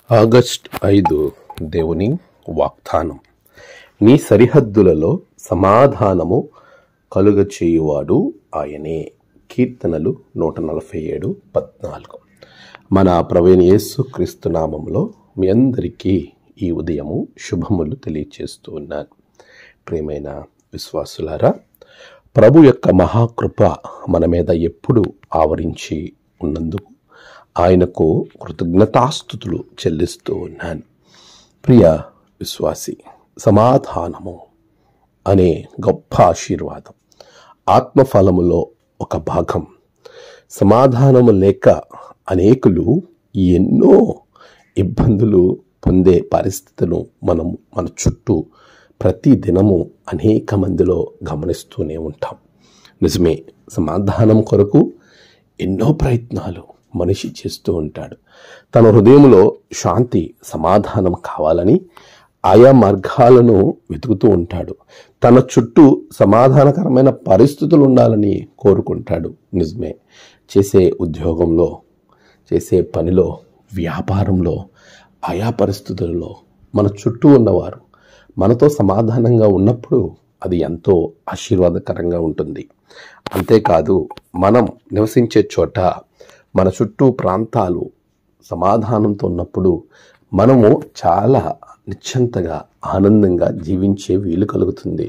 August 5 దేవుని వాగ్దానం. నీ సరిహద్దులలో సమాధానము కలుగచేయువాడు ఆయనే. కీర్తనలు 147:14. మన ప్రభువైన యేసు క్రీస్తు నామములో మీ అందరికీ ఈ ఉదయము శుభములు తెలియచేస్తూ ఉన్నాను. ప్రియమైన విశ్వాసులారా, ప్రభు యొక్క మహాకృప మన మీద ఎప్పుడు ఆవరించి ఉన్నందుకు ఆయనకు కృతజ్ఞతాస్తుతులు చెల్లిస్తూ ఉన్నాను. ప్రియ విశ్వాసి, సమాధానము అనే గొప్ప ఆశీర్వాదం ఆత్మఫలములో ఒక భాగం. సమాధానము లేక అనేకులు ఎన్నో ఇబ్బందులు పొందే పరిస్థితులను మన చుట్టూ ప్రతి దినము అనేక మందిలో గమనిస్తూనే ఉంటాం. నిజమే, సమాధానం కొరకు ఎన్నో ప్రయత్నాలు మనిషి చేస్తూ ఉంటాడు. తన హృదయంలో శాంతి, సమాధానం కావాలని ఆయా మార్గాలను వెతుకుతూ ఉంటాడు. తన చుట్టూ సమాధానకరమైన పరిస్థితులు ఉండాలని కోరుకుంటాడు. నిజమే, చేసే ఉద్యోగంలో, చేసే పనిలో, వ్యాపారంలో, ఆయా పరిస్థితులలో మన చుట్టూ ఉన్నవారు మనతో సమాధానంగా ఉన్నప్పుడు అది ఎంతో ఆశీర్వాదకరంగా ఉంటుంది. అంతేకాదు, మనం నివసించే చోట మన చుట్టూ ప్రాంతాలు సమాధానంతో ఉన్నప్పుడు మనము చాలా నిశ్చింతగా, ఆనందంగా జీవించే వీలు కలుగుతుంది.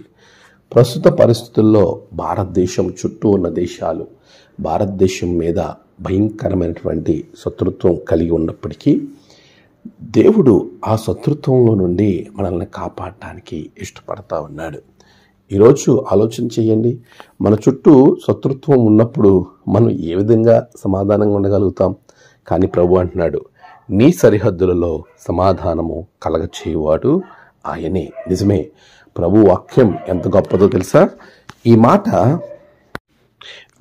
ప్రస్తుత పరిస్థితుల్లో భారతదేశం చుట్టూ ఉన్న దేశాలు భారతదేశం మీద భయంకరమైనటువంటి శత్రుత్వం కలిగి ఉన్నప్పటికీ దేవుడు ఆ శత్రుత్వంలో నుండి మనల్ని కాపాడటానికి ఇష్టపడతా ఉన్నాడు. ఈరోజు ఆలోచన చేయండి, మన చుట్టూ శత్రుత్వం ఉన్నప్పుడు మనం ఏ విధంగా సమాధానంగా ఉండగలుగుతాం? కానీ ప్రభు అంటున్నాడు, నీ సరిహద్దులలో సమాధానము కలగచేయువాడు ఆయనే. నిజమే, ప్రభు వాక్యం ఎంత గొప్పదో తెలుసా? ఈ మాట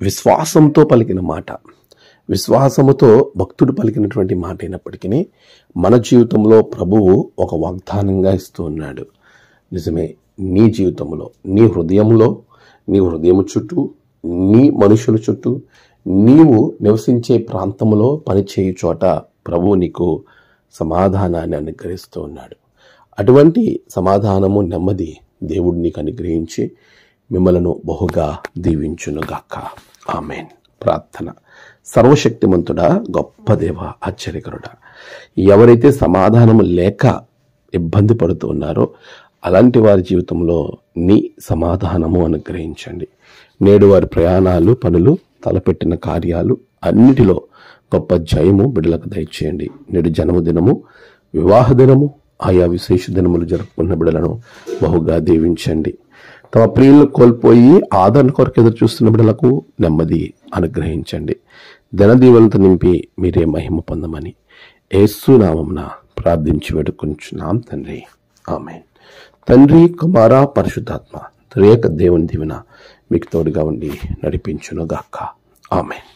విశ్వాసంతో పలికిన మాట, విశ్వాసముతో భక్తుడు పలికినటువంటి మాట అయినప్పటికీ మన జీవితంలో ప్రభువు ఒక వాగ్దానంగా ఇస్తూ ఉన్నాడు. నిజమే, నీ జీవితంలో, నీ హృదయము చుట్టూ, నీ మనుషుల చుట్టూ, నీవు నివసించే ప్రాంతంలో పనిచేయు చోట ప్రభువు నీకు సమాధానాన్ని అనుగ్రహిస్తూ ఉన్నాడు. అటువంటి సమాధానము, నెమ్మది దేవుడు నీకు అనుగ్రహించి మిమ్మలను బహుగా దీవించునుగాక. ఆమేన్. ప్రార్థన. సర్వశక్తిమంతుడా, గొప్ప దేవ, ఆశ్చర్యకరుడా, ఎవరైతే సమాధానము లేక ఇబ్బంది పడుతూ ఉన్నారో అలాంటి వారి జీవితంలో నీ సమాధానము అనుగ్రహించండి. నేడు వారి ప్రయాణాలు, పనులు, తలపెట్టిన కార్యాలు అన్నిటిలో గొప్ప జయము బిడ్డలకు దయచేయండి. నేడు జన్మదినము, వివాహ దినము, ఆయా విశేష దినములు జరుపుకున్న బిడ్డలను బహుగా దీవించండి. తమ ప్రియులను కోల్పోయి ఆదరణ కొరకు ఎదురు చూస్తున్న బిడ్డలకు నెమ్మది అనుగ్రహించండి. ధనదీవులతో నింపి మీరే మహిమ పొందమని యేసు నామమున ప్రార్థించి వేడుకొంచున్నాం తండ్రి. ఆమేన్. తండ్రి, కుమార, పరిశుద్ధాత్మ త్రియేక దేవుని దీవెన మీకు తోడుగా ఉండి నడిపించునుగాక. ఆమేన్.